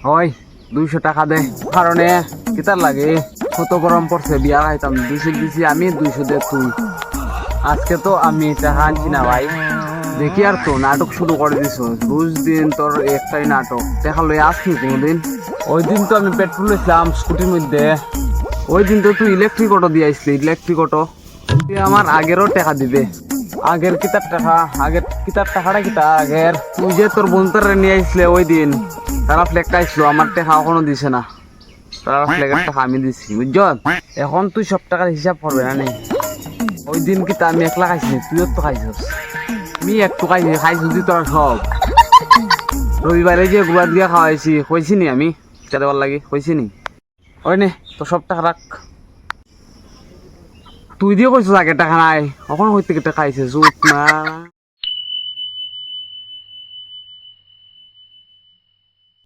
হয় 200 টাকা দে কারণে কিতার লাগে কত গরম পড়ছে বিয়া খাইতাম 200 দিছি আমি 200 দে তুই আজকে তো আমি টাকা আনছি না ভাই দেখি আর তো নাটক শুরু করে দিছ রোজ দিন তোর একটাই নাটক দেখা লই আসনি কোনোদিন ওই দিন তো আমি পেট্রোল লইছিলাম স্কুটির মধ্যে ওই দিন তো তুই ইলেকট্রিক অটো দিয়ে আসলি ইলেকট্রিক অটো তুই আমার আগেরও টাকা দিবে আগের কিতার টাকা আগের কিতার টাকাটা কিতা আগের তুই যে তোর বন্ধুরা নিয়ে আসলে ওই দিন তারা ফ্ল্যাগটা আসলো আমার টাকা এখনো দিছে না তারা ফ্ল্যাগের টাকা আমি দিছি বুঝছ এখন তুই সব টাকার হিসাব করবে না নেই ওই দিন কিতা আমি একলা খাইছি তুইও তো খাইছিস আমি একটু খাইছি খাইছি তুই তোরা সব রবিবারে যে গুড়া দিয়া খাওয়াইছি কইছি নি আমি কেটে ভাল লাগে কইছি নি ওই নে তো সব টাকা রাখ তুই দিয়ে কইছিস আগে টাকা নাই কখন হইতে টাকা খাইছে জুত না